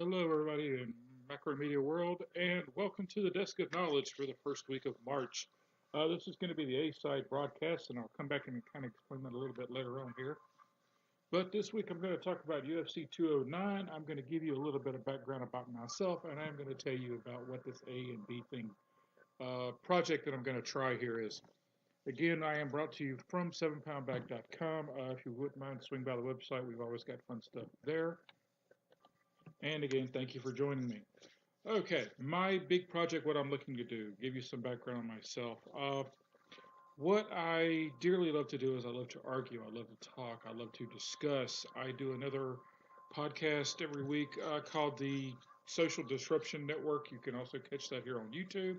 Hello, everybody in macro media world, and welcome to the Desk of Knowledge for the first week of March. This is going to be the A-side broadcast, and I'll come back and kind of explain that a little bit later on here. But this week I'm going to talk about UFC 209. I'm going to give you a little bit of background about myself, and I'm going to tell you about what this A and B thing project that I'm going to try here is. Again, I am brought to you from 7poundbag.com. If you wouldn't mind, swing by the website. We've always got fun stuff there. And again, thank you for joining me. Okay, my big project, what I'm looking to do, give you some background on myself. What I dearly love to do is I love to argue, I love to talk, I love to discuss. I do another podcast every week called the Social Disruption Network. You can also catch that here on YouTube.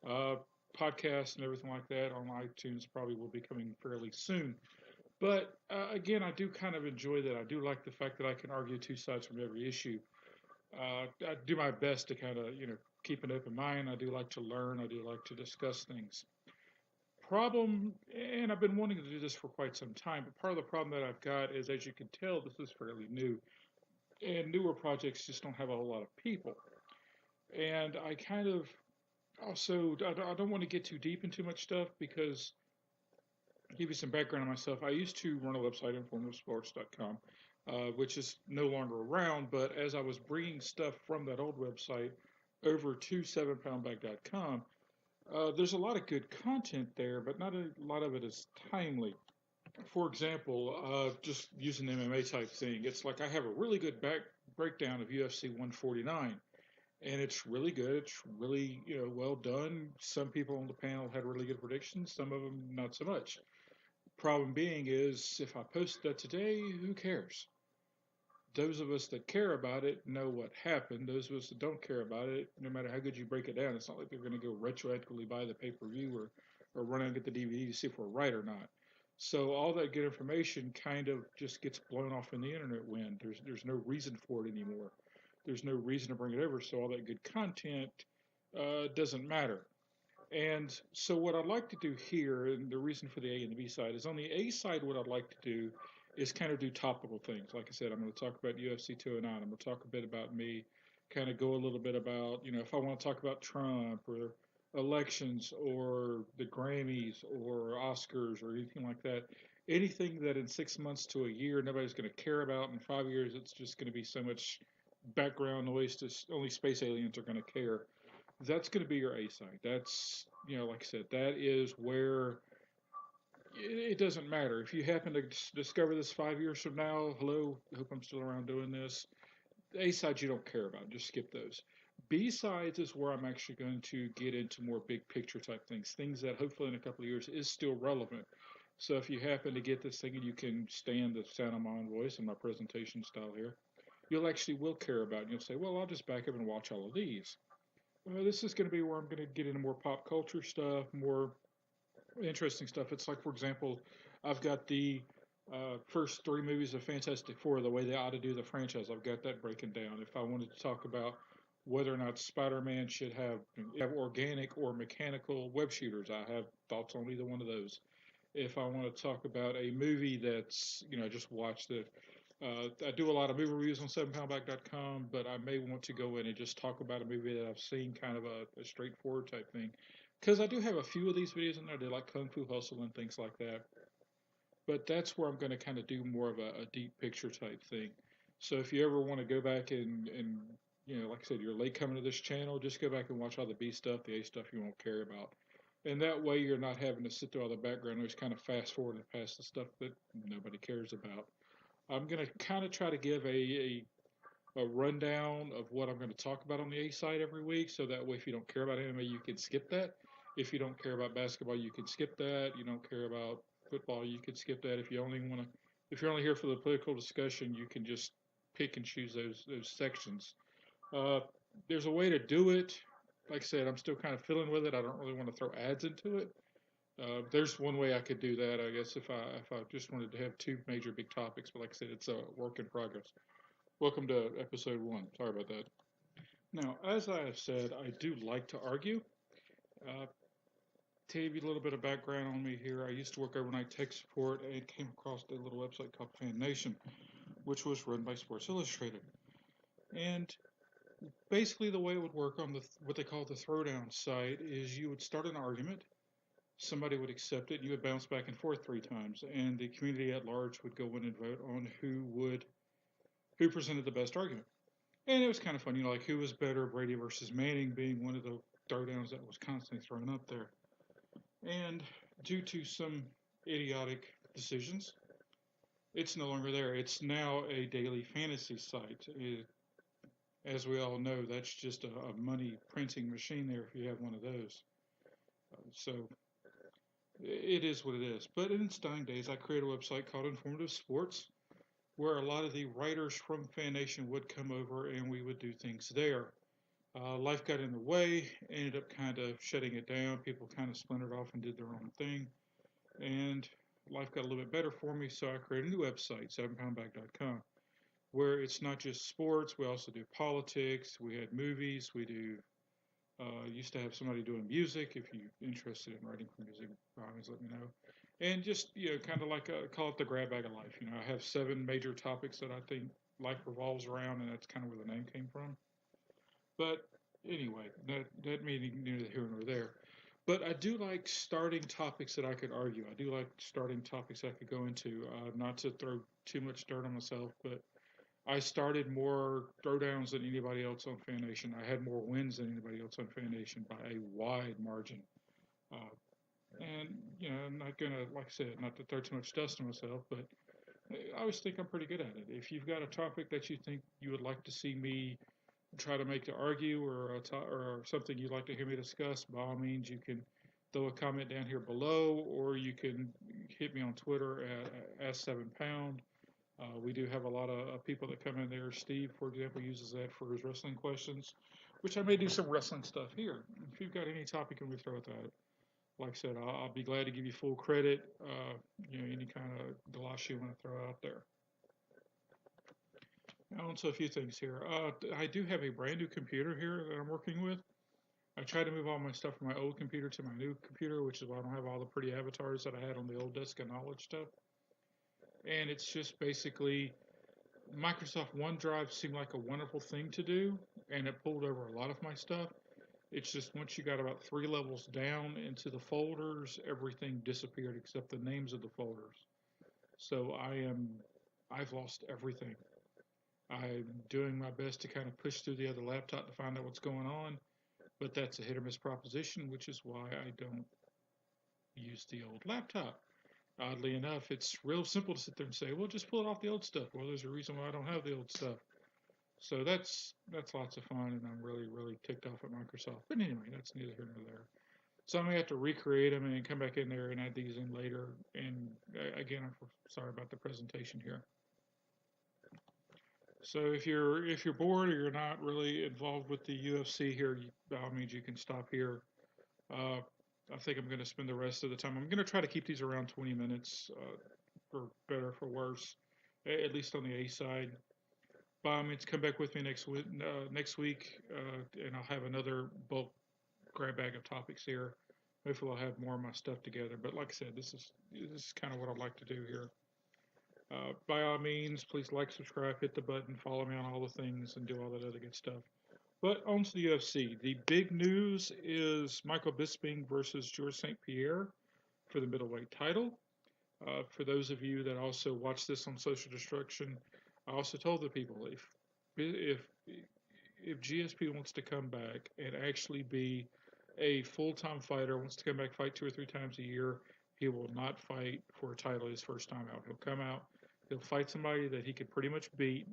Uh, Podcasts and everything like that on iTunes probably will be coming fairly soon. But again, I do kind of enjoy that. I do like the fact that I can argue two sides from every issue. I do my best to kind of, keep an open mind. I do like to learn. I do like to discuss things. Problem, and I've been wanting to do this for quite some time, but part of the problem that I've got is, as you can tell, this is fairly new, and newer projects just don't have a whole lot of people. And I kind of also, I don't want to get too deep into much stuff because, give you some background on myself, I used to run a website, informativesports.com, which is no longer around, but as I was bringing stuff from that old website over to 7poundbag.com, there's a lot of good content there, but not a lot of it is timely. For example, just using the MMA type thing, it's like I have a really good breakdown of UFC 149, and it's really good. It's really well done. Some people on the panel had really good predictions. Some of them not so much. Problem being is, if I post that today, who cares? Those of us that care about it know what happened. Those of us that don't care about it, no matter how good you break it down, it's not like they're going to go retroactively buy the pay-per-view or run out and get the DVD to see if we're right or not. So all that good information kind of just gets blown off in the internet wind. There's no reason for it anymore. There's no reason to bring it over. So all that good content doesn't matter. And so what I'd like to do here, and the reason for the A and the B side, is on the A side, what I'd like to do is kind of do topical things. Like I said, I'm going to talk about UFC 209. I'm going to talk a bit about me, kind of go a little bit about, if I want to talk about Trump or elections or the Grammys or Oscars or anything like that. Anything that in 6 months to a year nobody's going to care about. In 5 years, it's just going to be so much background noise to only space aliens are going to care. That's going to be your A side. That's, like I said, that is where it doesn't matter. If you happen to discover this 5 years from now, hello, I hope I'm still around doing this. The A sides you don't care about, just skip those. B sides is where I'm actually going to get into more big picture type things that hopefully in a couple of years is still relevant. So if you happen to get this thing and you can stand the sound of my own voice and my presentation style here, you'll actually will care about it. And you'll say, well, I'll just back up and watch all of these. This is going to be where I'm going to get into more pop culture stuff, more interesting stuff. It's like, for example, I've got the first three movies of Fantastic Four, the way they ought to do the franchise. I've got that breaking down. If I wanted to talk about whether or not Spider-Man should have organic or mechanical web shooters, I have thoughts on either one of those. If I want to talk about a movie that's, I just watched it. I do a lot of movie reviews on 7poundback.com, but I may want to go in and just talk about a movie that I've seen, kind of a straightforward type thing. Because I do have a few of these videos in there. They like Kung Fu Hustle and things like that. But that's where I'm going to kind of do more of a deep picture type thing. So if you ever want to go back and like I said, you're late coming to this channel, just go back and watch all the B stuff, the A stuff you won't care about. And that way you're not having to sit through all the background noise, kind of fast forward and past the stuff that nobody cares about. I'm going to kind of try to give a rundown of what I'm going to talk about on the A side every week, so that way if you don't care about anime, you can skip that. If you don't care about basketball, you can skip that. You don't care about football, you can skip that. If you're only here for the political discussion, you can just pick and choose those sections. Uh, there's a way to do it. Like I said, I'm still kind of fiddling with it. I don't really want to throw ads into it. There's one way I could do that, I guess, if I just wanted to have two major big topics. But like I said, it's a work in progress. Welcome to episode one. Sorry about that. Now, as I have said, I do like to argue. Uh, to give you a little bit of background on me here, I used to work overnight tech support and came across a little website called Fannation, which was run by Sports Illustrated. And Basically, the way it would work on what they call the throwdown site is you would start an argument, somebody would accept it, and you would bounce back and forth 3 times, and the community at large would go in and vote on who presented the best argument. And it was kind of fun, like who was better, Brady versus Manning being one of the throwdowns that was constantly thrown up there. And due to some idiotic decisions, it's no longer there. It's now a daily fantasy site. As we all know, that's just a money printing machine there if you have one of those. So it is what it is. But in its dying days, I created a website called Informative Sports, where a lot of the writers from Fannation would come over and we would do things there. Life got in the way, ended up kind of shutting it down. People kind of splintered off and did their own thing. And life got a little bit better for me, so I created a new website, 7poundbag.com, where it's not just sports. We also do politics. We had movies. We do used to have somebody doing music. If you're interested in writing for music, always let me know. And just kind of like call it the grab bag of life. I have 7 major topics that I think life revolves around, and that's kind of where the name came from. But anyway, that meaning neither here nor there. But I do like starting topics that I could argue. I do like starting topics I could go into. Not to throw too much dirt on myself, but I started more throwdowns than anybody else on Fannation. I had more wins than anybody else on Fannation by a wide margin. Uh, and I'm not gonna, like I said, not to throw too much dust on myself, but I always think I'm pretty good at it. If you've got a topic that you think you would like to see me try to make to argue, or something you'd like to hear me discuss, by all means, you can throw a comment down here below, or you can hit me on Twitter at Ask7Pound. We do have a lot of people that come in there. Steve, for example, uses that for his wrestling questions, which I may do some wrestling stuff here. If you've got any topic you want me to throw at that, like I said, I'll be glad to give you full credit. Any kind of gloss you want to throw out there. Also, a few things here. I do have a brand new computer here that I'm working with. I tried to move all my stuff from my old computer to my new computer, which is why I don't have all the pretty avatars that I had on the old Desk of Knowledge stuff. And it's just basically Microsoft OneDrive seemed like a wonderful thing to do, and it pulled over a lot of my stuff. It's just once you got about 3 levels down into the folders, everything disappeared except the names of the folders. So I've lost everything. I'm doing my best to kind of push through the other laptop to find out what's going on, but that's a hit or miss proposition, which is why I don't use the old laptop. Oddly enough, it's real simple to sit there and say, well, just pull it off the old stuff. Well, there's a reason why I don't have the old stuff. So that's lots of fun, and I'm really, really ticked off at Microsoft. But anyway, that's neither here nor there. So I'm going to have to recreate them and come back in there and add these in later. And again, I'm sorry about the presentation here. So if you're bored or you're not really involved with the UFC here, by all means you can stop here. Uh, I think I'm going to spend the rest of the time. I'm going to try to keep these around 20 minutes, for better or for worse, at least on the A side. By all means, come back with me next week, and I'll have another bulk grab bag of topics here. Hopefully, I'll have more of my stuff together. But like I said, this is kind of what I'd like to do here. By all means, please like, subscribe, hit the button, follow me on all the things, and do all that other good stuff. But on to the UFC. The big news is Michael Bisping versus George St. Pierre for the middleweight title. For those of you that also watch this on Social Destruction, I also told the people if GSP wants to come back and actually be a full-time fighter, wants to come back, fight 2 or 3 times a year, he will not fight for a title his first time out. He'll come out, he'll fight somebody that he could pretty much beat.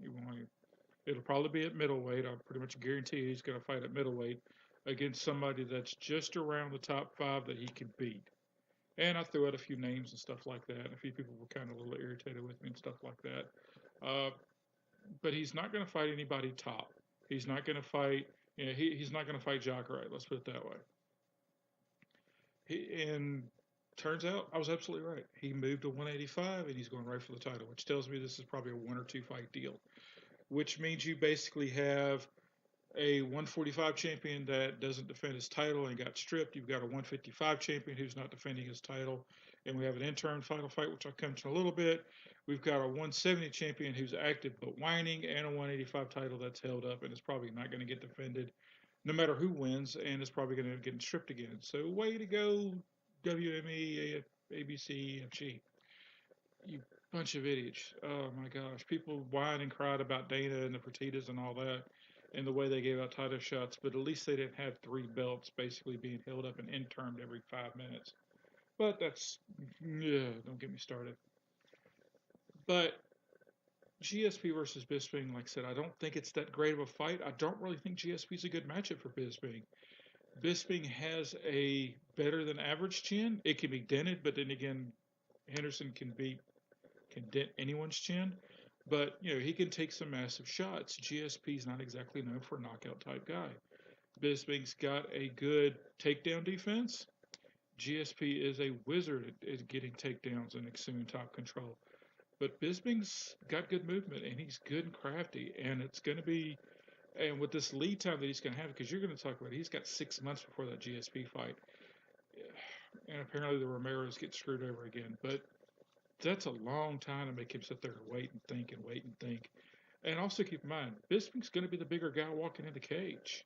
It'll probably be at middleweight. I pretty much guarantee he's going to fight at middleweight against somebody that's just around the top 5 that he could beat. And I threw out a few names and stuff like that. A few people were kind of a little irritated with me and stuff like that. But he's not going to fight anybody top. He's not going to fight. He's not going to fight Jacare. Let's put it that way. And turns out I was absolutely right. He moved to 185 and he's going right for the title, which tells me this is probably a 1 or 2 fight deal. Which means you basically have a 145 champion that doesn't defend his title and got stripped. You've got a 155 champion who's not defending his title. And we have an interim final fight, which I'll come to in a little bit, We've got a 170 champion who's active but whining, and a 185 title that's held up and is probably not going to get defended no matter who wins, and is probably going to get stripped again. So way to go, WME, ABC, FG. You bunch of idiots. Oh my gosh. People whined and cried about Dana and the Fertitas and all that and the way they gave out title shots, but at least they didn't have three belts basically being held up and interned every 5 minutes. But that's, yeah, don't get me started. But GSP versus Bisping, like I said, I don't think it's that great of a fight. I don't really think GSP is a good matchup for Bisping. Bisping has a better than average chin. It can be dented, but then again, Henderson can dent anyone's chin. But he can take some massive shots. GSP's not exactly known for a knockout type guy. Bisping's got a good takedown defense. GSP is a wizard at getting takedowns and assuming top control. But Bisping's got good movement and he's good and crafty. And it's going to be, and with this lead time that he's going to have, because you're going to talk about it, he's got 6 months before that GSP fight. And apparently the Romeros get screwed over again. But that's a long time to make him sit there and wait and think and wait and think. And also keep in mind, Bisping's going to be the bigger guy walking in the cage.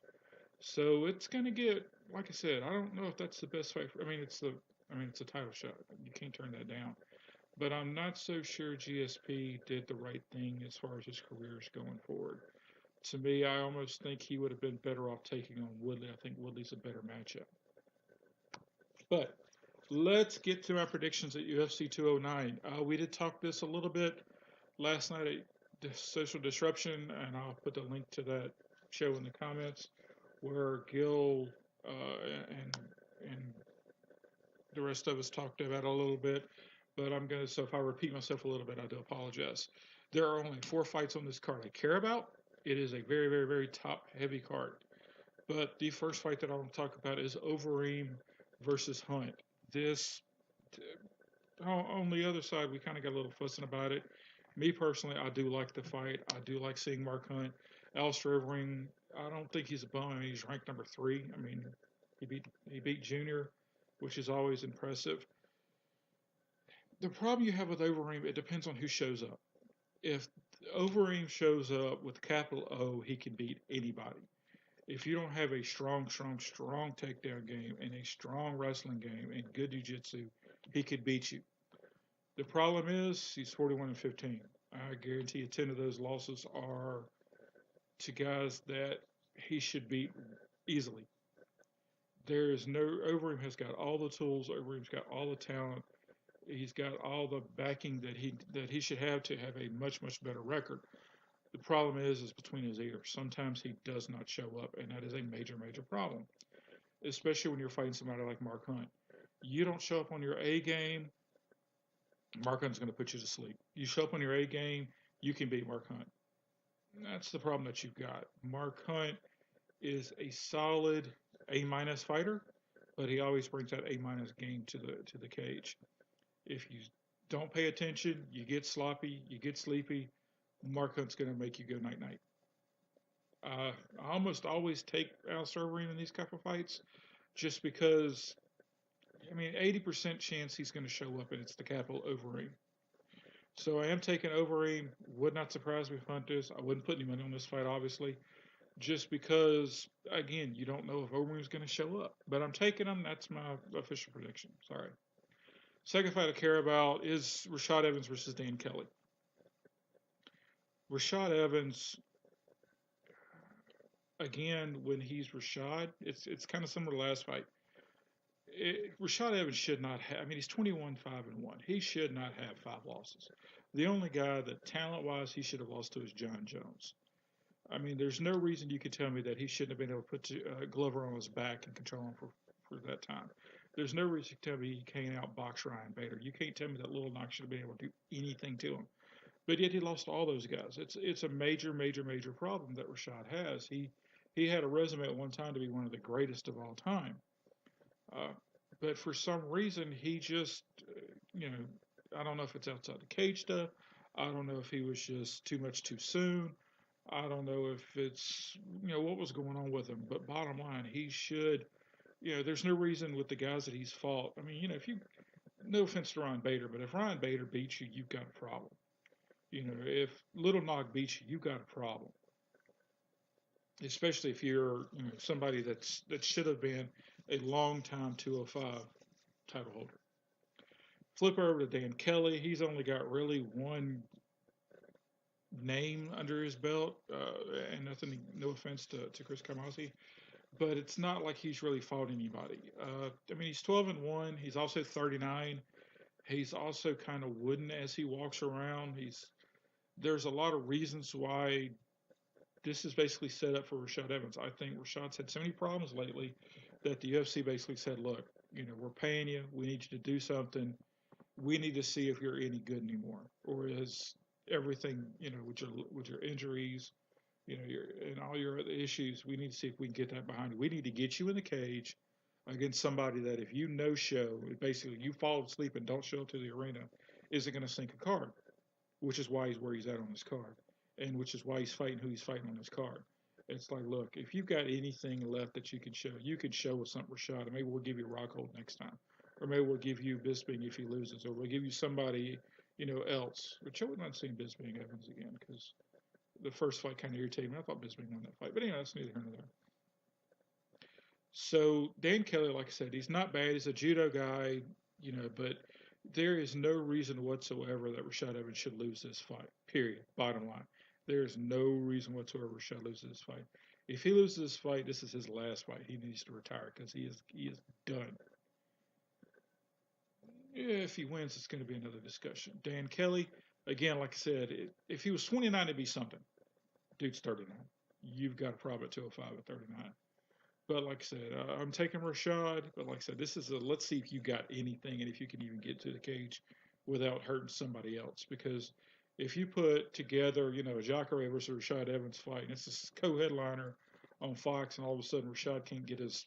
So it's going to get, like I said, I don't know if that's the best fight. It's a title shot. You can't turn that down. But I'm not so sure GSP did the right thing as far as his career is going forward. To me, I almost think he would have been better off taking on Woodley. I think Woodley's a better matchup. But let's get to my predictions at UFC 209. We did talk this a little bit last night at Social Disruption, and I'll put the link to that show in the comments, where Gil and the rest of us talked about it a little bit. But so if I repeat myself a little bit, I do apologize. There are only 4 fights on this card I care about. It is a very, very, very top heavy card. But the first fight that I want to talk about is Overeem versus Hunt. This, on the other side, we kind of got a little fussing about it. Me personally, I do like the fight. I do like seeing Mark Hunt. Alistair Overeem, I don't think he's a bum. I mean, he's ranked number 3. I mean, he beat Junior, which is always impressive. The problem you have with Overeem, it depends on who shows up. If Overeem shows up with capital O, he can beat anybody. If you don't have a strong takedown game and a strong wrestling game and good jiu-jitsu, he could beat you. The problem is he's 41-15. I guarantee you 10 of those losses are to guys that he should beat easily. Overeem has got all the tools. Overeem's got all the talent. He's got all the backing that he should have to have a much better record. The problem is between his ears. Sometimes he does not show up, and that is a major problem. Especially when you're fighting somebody like Mark Hunt. You don't show up on your A game, Mark Hunt's going to put you to sleep. You show up on your A game, you can beat Mark Hunt. That's the problem that you've got. Mark Hunt is a solid A- fighter, but he always brings that A- game to the cage. If you don't pay attention, you get sloppy, you get sleepy, Mark Hunt's going to make you go night-night. I almost always take Alistair Overeem in these type of fights just because, 80% chance he's going to show up and it's the capital Overeem. So I am taking Overeem. Would not surprise me if Hunt is. I wouldn't put any money on this fight, obviously, just because, again, you don't know if Overeem's going to show up. But I'm taking him. That's my official prediction. Sorry. Second fight I care about is Rashad Evans versus Dan Kelly. Rashad Evans, again, when he's Rashad, it's kind of similar to the last fight. Rashad Evans should not have. He's 21-5-1. He should not have 5 losses. The only guy that talent-wise he should have lost to is John Jones. There's no reason you could tell me that he shouldn't have been able to put Glover on his back and control him for that time. There's no reason to tell me he can't outbox Ryan Bader. You can't tell me that Little Knox should have been able to do anything to him. But yet he lost to all those guys. It's a major problem that Rashad has. He had a resume at one time to be one of the greatest of all time. But for some reason, he just, I don't know if it's outside the cage stuff. I don't know if he was just too much too soon. I don't know if it's, what was going on with him. But bottom line, he should, there's no reason with the guys that he's fought. If you, no offense to Ryan Bader, but if Ryan Bader beats you, you've got a problem. If Little Nog beats you, you got a problem. Especially if you're somebody that should have been a long time 205 title holder. Flip over to Dan Kelly. He's only got really one name under his belt, and nothing. No offense to Chris Kamasi, but it's not like he's really fought anybody. I mean, he's 12-1. He's also 39. He's also kind of wooden as he walks around. There's a lot of reasons why this is basically set up for Rashad Evans. I think Rashad's had so many problems lately that the UFC basically said, look, we're paying you. We need you to do something. We need to see if you're any good anymore, or is everything, with your injuries, and all your other issues. We need to see if we can get that behind you. We need to get you in the cage against somebody that if you no show, basically you fall asleep and don't show up to the arena, isn't going to sink a card, which is why he's where he's at on his card, and which is why he's fighting who he's fighting on his card. It's like, look, if you've got anything left that you can show with something Rashad, and maybe we'll give you Rockhold next time, or maybe we'll give you Bisping if he loses, or we'll give you somebody, else. Which I would not see Bisping Evans again because the first fight kind of irritated me. I thought Bisping won that fight, but anyway, that's neither here nor there. So Dan Kelly, like I said, he's not bad. He's a judo guy, but there is no reason whatsoever that Rashad Evans should lose this fight. Period. Bottom line, there is no reason whatsoever Rashad loses this fight. If he loses this fight, this is his last fight. He needs to retire because he is done. If he wins, it's going to be another discussion. Dan Kelly, again, like I said, if he was 29, it'd be something. Dude's 39. You've got a problem at 205 at 39. But like I said, I'm taking Rashad. But like I said, this is let's see if you got anything and if you can even get to the cage without hurting somebody else. Because if you put together, a Jacare versus Rashad Evans fight, and it's a co-headliner on Fox, and all of a sudden Rashad can't get his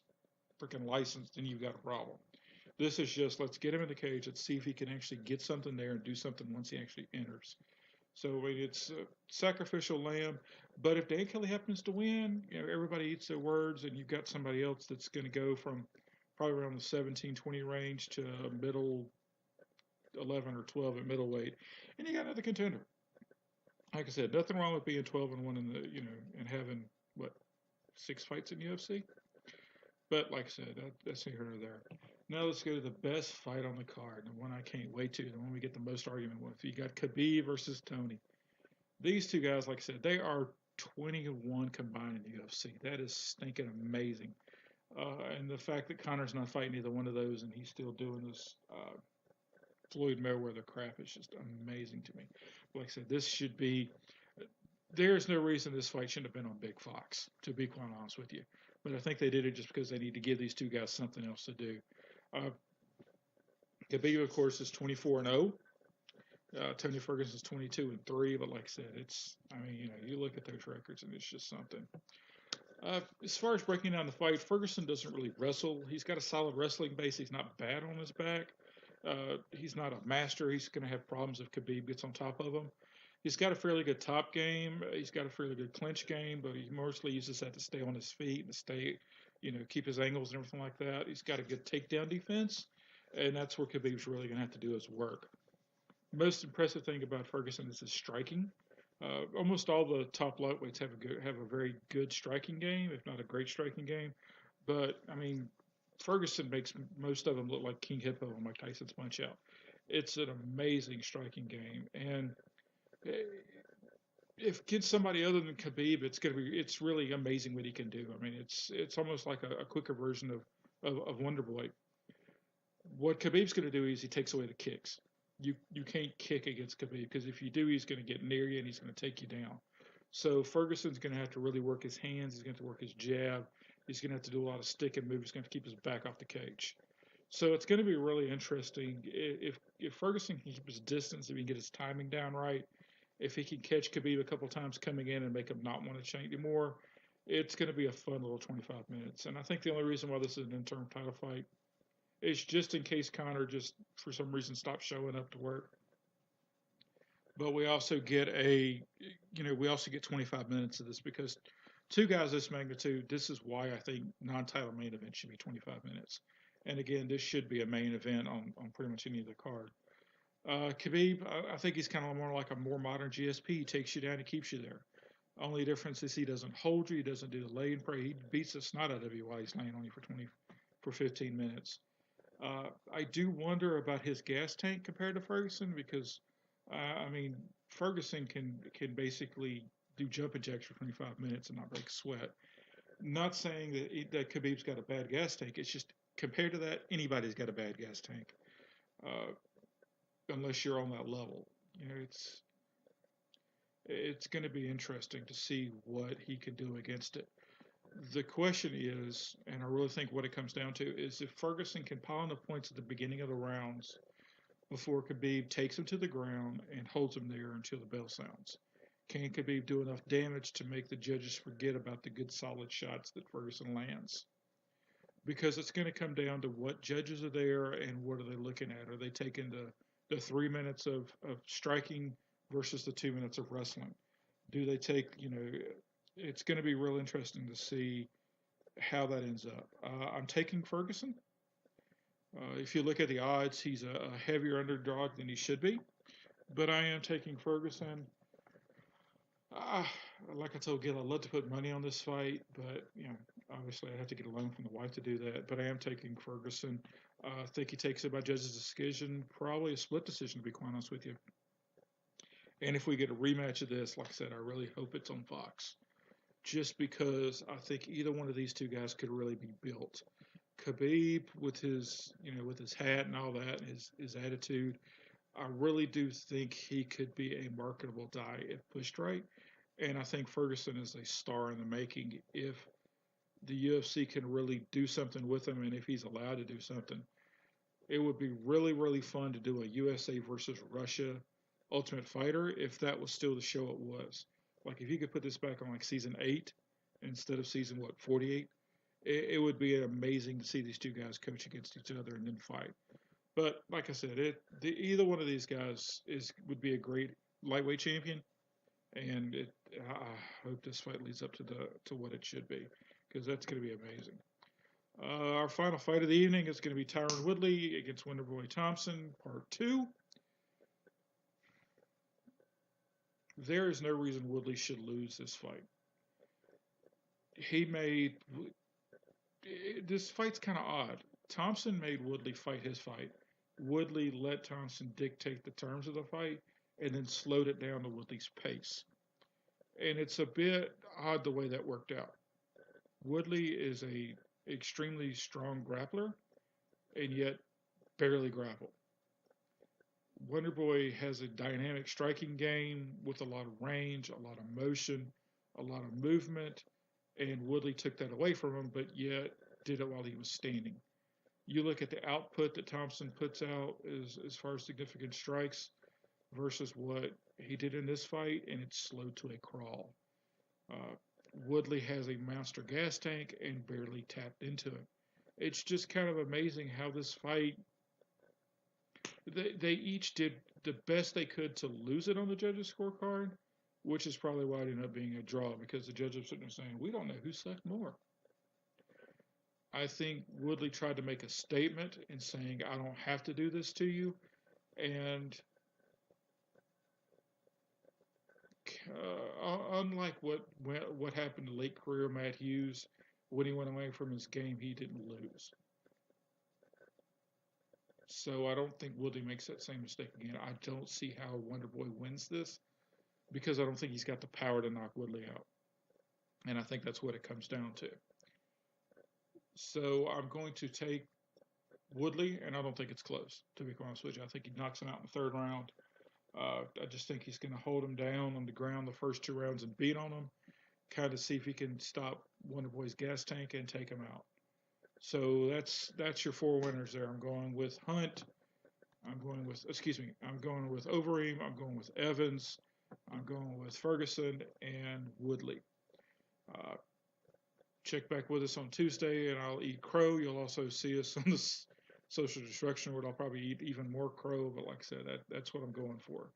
freaking license, then you've got a problem. This is just let's get him in the cage. Let's see if he can actually get something there and do something once he actually enters. So it's a sacrificial lamb. But if Dan Kelly happens to win, everybody eats their words, and you've got somebody else that's going to go from probably around the 17-20 range to middle 11 or 12 at middleweight, and you got another contender. Like I said, nothing wrong with being 12-1 in the and having what 6 fights in UFC. But like I said, that's neither here nor there. Now let's go to the best fight on the card, the one I can't wait to, the one we get the most argument with. You got Khabib versus Tony. These two guys, like I said, they are 20-1 combined in the UFC. That is stinking amazing. And the fact that Connor's not fighting either one of those and he's still doing this Floyd Mayweather crap is just amazing to me. Like I said, this should be. There's no reason this fight shouldn't have been on Big Fox, to be quite honest with you. But I think they did it just because they need to give these two guys something else to do. Khabib, of course, is 24-0. Tony Ferguson's 22-3. But like I said, you look at those records and it's just something. As far as breaking down the fight, Ferguson doesn't really wrestle. He's got a solid wrestling base. He's not bad on his back. He's not a master. He's going to have problems if Khabib gets on top of him. He's got a fairly good top game. He's got a fairly good clinch game, but he mostly uses that to stay on his feet and stay, keep his angles and everything like that. He's got a good takedown defense, and that's where Khabib's really going to have to do his work. Most impressive thing about Ferguson is his striking. Almost all the top lightweights have a very good striking game, if not a great striking game. But Ferguson makes most of them look like King Hippo and Mike Tyson's Punch Out. It's an amazing striking game, and if against somebody other than Khabib, it's really amazing what he can do. It's almost like a quicker version of Wonderboy. What Khabib's going to do is he takes away the kicks. You can't kick against Khabib because if you do, he's going to get near you and he's going to take you down. So Ferguson's going to have to really work his hands. He's going to have to work his jab. He's going to have to do a lot of stick and move. He's going to keep his back off the cage. So it's going to be really interesting if Ferguson can keep his distance, if he can get his timing down right, if he can catch Khabib a couple times coming in and make him not want to change anymore, it's going to be a fun little 25 minutes. And I think the only reason why this is an interim title fight is just in case Conor just for some reason stops showing up to work. But we also get 25 minutes of this because two guys this magnitude, this is why I think non-title main event should be 25 minutes. And again, this should be a main event on pretty much any of the card. Khabib, I think he's kind of more like a more modern GSP. He takes you down and keeps you there. Only difference is he doesn't hold you. He doesn't do the lay and pray. He beats the snot out of you while he's laying on you for 15 minutes. I do wonder about his gas tank compared to Ferguson because, I mean, Ferguson can basically do jump jacks for 25 minutes and not break a sweat. Not saying that Khabib's got a bad gas tank. It's just compared to that, anybody's got a bad gas tank, uh, unless you're on that level. You know, it's going to be interesting to see what he can do against it. The question is, and I really think what it comes down to is if Ferguson can pile enough points at the beginning of the rounds before Khabib takes him to the ground and holds him there until the bell sounds. Can Khabib do enough damage to make the judges forget about the good solid shots that Ferguson lands? Because it's going to come down to what judges are there and what are they looking at. Are they taking the 3 minutes of striking versus the 2 minutes of wrestling? Do they take, it's going to be real interesting to see how that ends up. I'm taking Ferguson. If you look at the odds, he's a heavier underdog than he should be, but I am taking Ferguson. Uh, like I told Gil, I'd love to put money on this fight, but obviously I have to get a loan from the wife to do that. But I am taking Ferguson. I think he takes it by judge's decision, probably a split decision, to be quite honest with you. And if we get a rematch of this, like I said, I really hope it's on Fox, just because I think either one of these two guys could really be built. Khabib with his hat and all that, and his attitude, I really do think he could be a marketable guy if pushed right. And I think Ferguson is a star in the making if the UFC can really do something with him and if he's allowed to do something. It would be really, really fun to do a USA versus Russia Ultimate Fighter if that was still the show it was. Like if you could put this back on like season 8 instead of season 48, it would be amazing to see these two guys coach against each other and then fight. But like I said, either one of these guys would be a great lightweight champion, and I hope this fight leads up to what it should be because that's going to be amazing. Our final fight of the evening is going to be Tyron Woodley against Wonderboy Thompson, Part 2. There is no reason Woodley should lose this fight. This fight's kind of odd. Thompson made Woodley fight his fight. Woodley let Thompson dictate the terms of the fight and then slowed it down to Woodley's pace. And it's a bit odd the way that worked out. Woodley is a extremely strong grappler and yet barely grapple. Wonderboy has a dynamic striking game with a lot of range, a lot of motion, a lot of movement, and Woodley took that away from him, but yet did it while he was standing. You look at the output that Thompson puts out as far as significant strikes versus what he did in this fight, and it's slowed to a crawl. Woodley has a monster gas tank and barely tapped into it. It's just kind of amazing how this fight, they each did the best they could to lose it on the judges' scorecard, which is probably why it ended up being a draw because the judges are sitting there saying, we don't know who sucked more. I think Woodley tried to make a statement in saying, I don't have to do this to you. And unlike what happened to late career Matt Hughes, when he went away from his game, he didn't lose. So I don't think Woodley makes that same mistake again. I don't see how Wonderboy wins this because I don't think he's got the power to knock Woodley out. And I think that's what it comes down to. So I'm going to take Woodley, and I don't think it's close, to be honest with you. I think he knocks him out in the third round. I just think he's going to hold him down on the ground the first 2 rounds and beat on him, kind of see if he can stop Wonderboy's gas tank and take him out. So that's your 4 winners there. I'm going with Hunt. I'm going with Overeem. I'm going with Evans. I'm going with Ferguson and Woodley. Check back with us on Tuesday, and I'll eat crow. You'll also see us on the social destruction where I'll probably eat even more crow. But like I said, that's what I'm going for.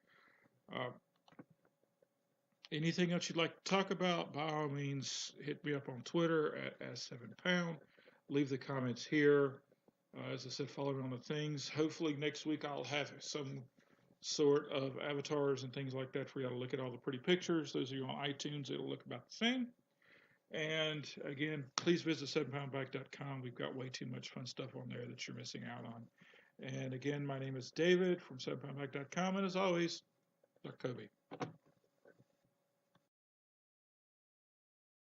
Anything else you'd like to talk about, by all means, hit me up on Twitter at 7pound. Leave the comments here. As I said, follow me on the things. Hopefully next week I'll have some sort of avatars and things like that for you to look at all the pretty pictures. Those of you on iTunes, it'll look about the same. And again, please visit 7poundbike.com. We've got way too much fun stuff on there that you're missing out on. And again, my name is David from 7poundbike.com. And as always, Dr. Kobe.